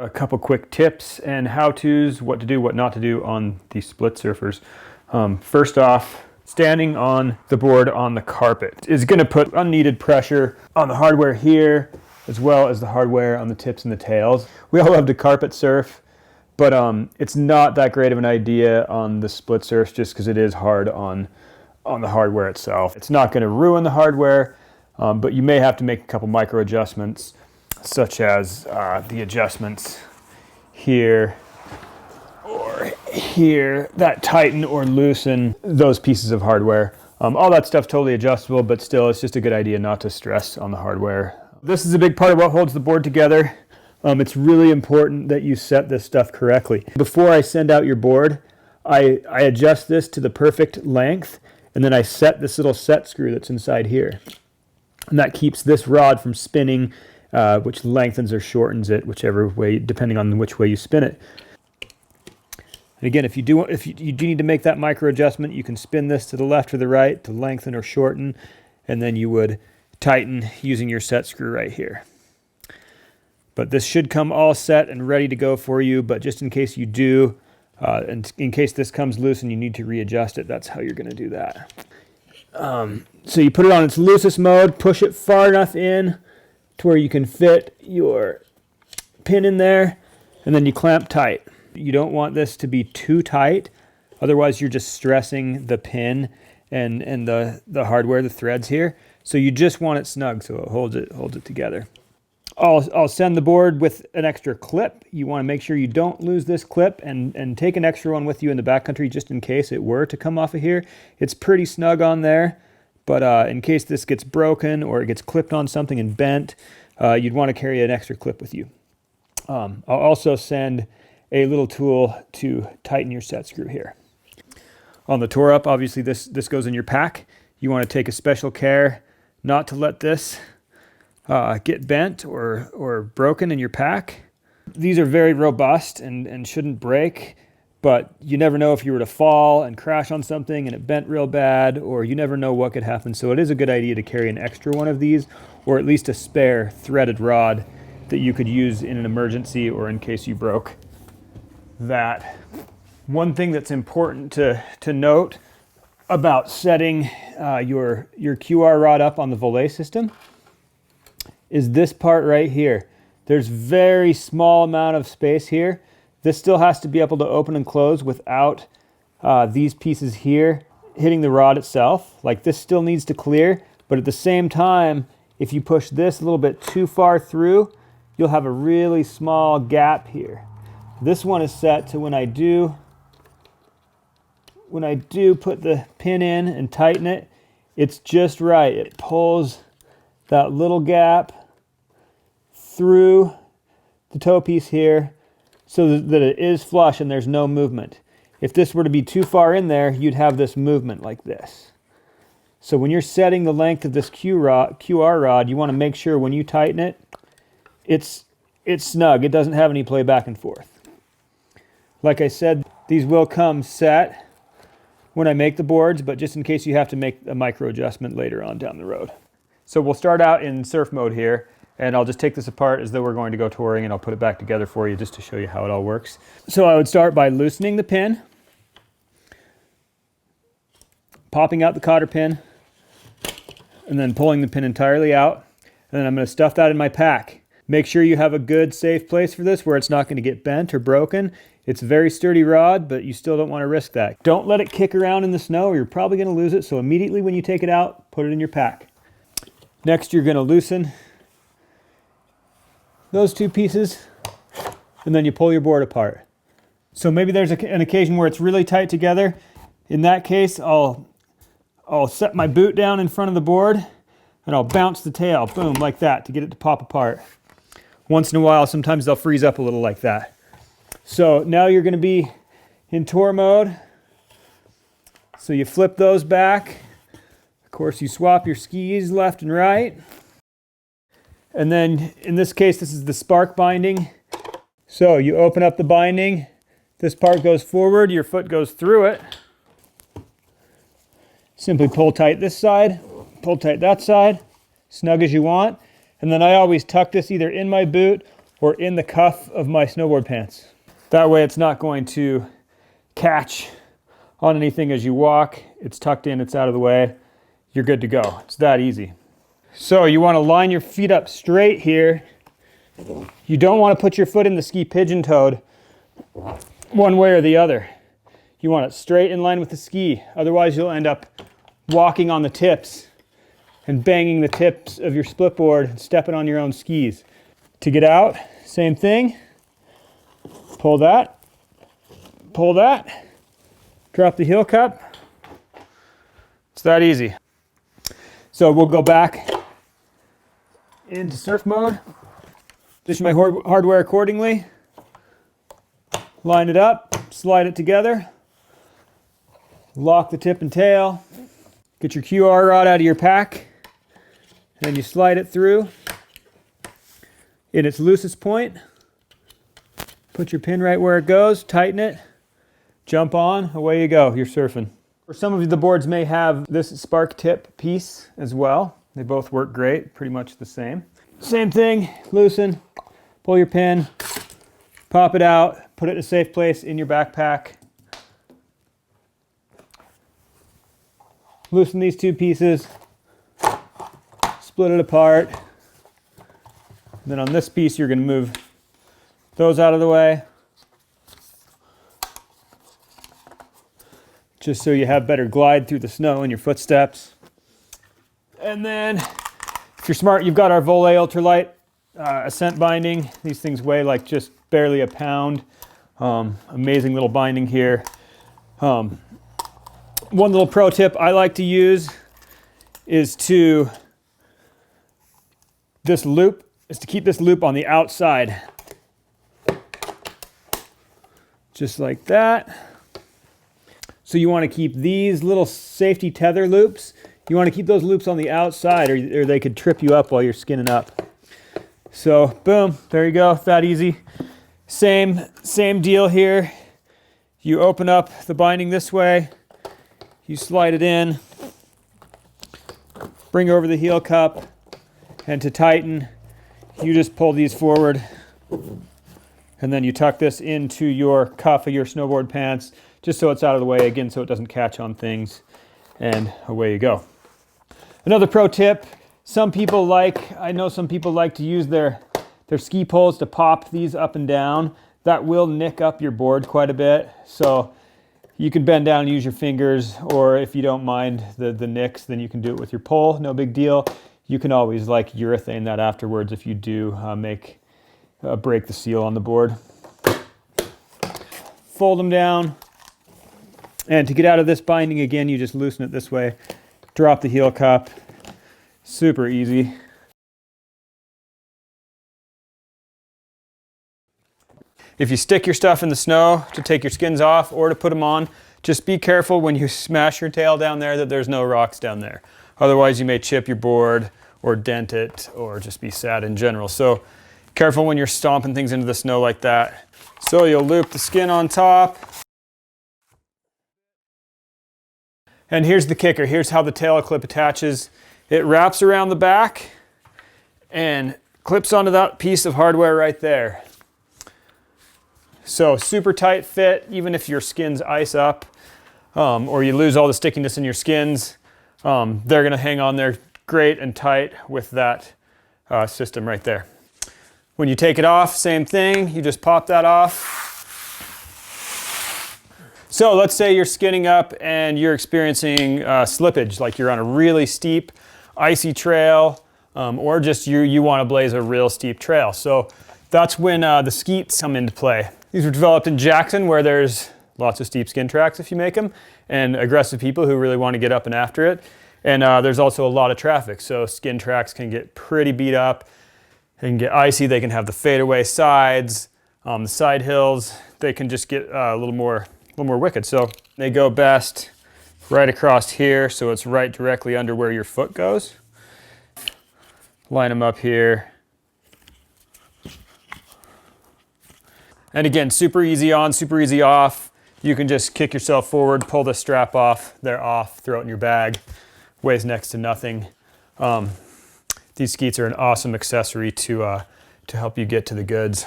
A couple quick tips and how-tos, what to do, what not to do on these split surfers. First off, standing on the board on the carpet is going to put unneeded pressure on the hardware here, as well as the hardware on the tips and the tails. We all love to carpet surf, but it's not that great of an idea on the split surfs just because it is hard on the hardware itself. It's not going to ruin the hardware, but you may have to make a couple micro adjustments, such as the adjustments here or here that tighten or loosen those pieces of hardware. All that stuff's totally adjustable, but still it's just a good idea not to stress on the hardware. This is a big part of what holds the board together. It's really important that you set this stuff correctly. Before I send out your board, I adjust this to the perfect length, and then I set this little set screw that's inside here. And that keeps this rod from spinning, which lengthens or shortens it, whichever way, depending on which way you spin it. And again, if you do need to make that micro adjustment, you can spin this to the left or the right to lengthen or shorten, and then you would tighten using your set screw right here. But this should come all set and ready to go for you, but just in case you do, and in case this comes loose and you need to readjust it, that's how you're going to do that. So you put it on its loosest mode, push it far enough in to where you can fit your pin in there, and then you clamp tight. You don't want this to be too tight, otherwise you're just stressing the pin and the hardware, the threads here. So you just want it snug so it holds it together. I'll send the board with an extra clip. You want to make sure you don't lose this clip and take an extra one with you in the backcountry just in case it were to come off of here. It's pretty snug on there, but in case this gets broken or it gets clipped on something and bent, you'd want to carry an extra clip with you. I'll also send a little tool to tighten your set screw here. On the tour up, obviously this goes in your pack. You want to take a special care not to let this get bent or broken in your pack. These are very robust and shouldn't break, but you never know if you were to fall and crash on something and it bent real bad, or you never know what could happen. So it is a good idea to carry an extra one of these, or at least a spare threaded rod that you could use in an emergency or in case you broke that. One thing that's important to note about setting your QR rod up on the volet system is this part right here. There's very small amount of space here. This still has to be able to open and close without these pieces here hitting the rod itself. Like, this still needs to clear, but at the same time, if you push this a little bit too far through, you'll have a really small gap here. This one is set to when I do put the pin in and tighten it, it's just right. It pulls that little gap through the toe piece here so that it is flush and there's no movement. If this were to be too far in there, you'd have this movement like this. So when you're setting the length of this QR rod, you want to make sure when you tighten it, it's snug. It doesn't have any play back and forth. Like I said, these will come set when I make the boards, but just in case you have to make a micro adjustment later on down the road. So we'll start out in surf mode here, and I'll just take this apart as though we're going to go touring, and I'll put it back together for you just to show you how it all works. So I would start by loosening the pin, popping out the cotter pin, and then pulling the pin entirely out. And then I'm going to stuff that in my pack. Make sure you have a good safe place for this where it's not going to get bent or broken. It's a very sturdy rod, but you still don't want to risk that. Don't let it kick around in the snow or you're probably going to lose it. So immediately when you take it out, put it in your pack. Next, you're going to loosen those two pieces, and then you pull your board apart. So maybe there's an occasion where it's really tight together. In that case, I'll set my boot down in front of the board and I'll bounce the tail, boom, like that, to get it to pop apart. Once in a while, sometimes they'll freeze up a little like that. So now you're going to be in tour mode. So you flip those back. Of course, you swap your skis left and right. And then in this case, this is the spark binding. So you open up the binding. This part goes forward, your foot goes through it. Simply pull tight this side, pull tight that side, snug as you want. And then I always tuck this either in my boot or in the cuff of my snowboard pants. That way it's not going to catch on anything as you walk. It's tucked in, it's out of the way. You're good to go. It's that easy. So you want to line your feet up straight here. You don't want to put your foot in the ski pigeon-toed one way or the other. You want it straight in line with the ski. Otherwise you'll end up walking on the tips and banging the tips of your split board and stepping on your own skis. To get out, same thing. Pull that, drop the heel cup. It's that easy. So we'll go back into surf mode. Position my hardware accordingly. Line it up, slide it together. Lock the tip and tail. Get your QR rod out of your pack. And then you slide it through in its loosest point. Put your pin right where it goes, tighten it, jump on, away you go, you're surfing. For some of the boards may have this spark tip piece as well. They both work great, pretty much the same. Same thing, loosen, pull your pin, pop it out, put it in a safe place in your backpack. Loosen these two pieces, split it apart. Then on this piece, you're going to move those out of the way, just so you have better glide through the snow in your footsteps. And then, if you're smart, you've got our Volet Ultralight Ascent binding. These things weigh like just barely a pound. Amazing little binding here. One little pro tip I like to use is to keep this loop on the outside. Just like that. So you want to keep these little safety tether loops, you want to keep those loops on the outside or they could trip you up while you're skinning up. So boom, there you go, that easy. Same deal here. You open up the binding this way, you slide it in, bring over the heel cup, and to tighten, you just pull these forward, and then you tuck this into your cuff of your snowboard pants, just so it's out of the way again, so it doesn't catch on things, and away you go. Another pro tip, I know some people like to use their ski poles to pop these up and down. That will nick up your board quite a bit, so you can bend down and use your fingers, or if you don't mind the nicks, then you can do it with your pole, no big deal. You can always like urethane that afterwards if you do break the seal on the board. Fold them down, and to get out of this binding again, you just loosen it this way, drop the heel cup, super easy. If you stick your stuff in the snow to take your skins off or to put them on, just be careful when you smash your tail down there that there's no rocks down there. Otherwise you may chip your board or dent it or just be sad in general. So careful when you're stomping things into the snow like that. So you'll loop the skin on top. And here's the kicker. Here's how the tail clip attaches. It wraps around the back and clips onto that piece of hardware right there. So super tight fit, even if your skins ice up or you lose all the stickiness in your skins, they're gonna hang on there great and tight with that system right there. When you take it off, same thing, you just pop that off. So let's say you're skinning up and you're experiencing slippage, like you're on a really steep, icy trail, or just you want to blaze a real steep trail. So that's when the Skeats come into play. These were developed in Jackson, where there's lots of steep skin tracks if you make them, and aggressive people who really want to get up and after it. And there's also a lot of traffic, so skin tracks can get pretty beat up. They can get icy, they can have the fadeaway sides, the side hills. They can just get a little more wicked. So they go best right across here, so it's right directly under where your foot goes. Line them up here. And again, super easy on, super easy off. You can just kick yourself forward, pull the strap off, they're off, throw it in your bag. Weighs next to nothing. These Skeats are an awesome accessory to to help you get to the goods.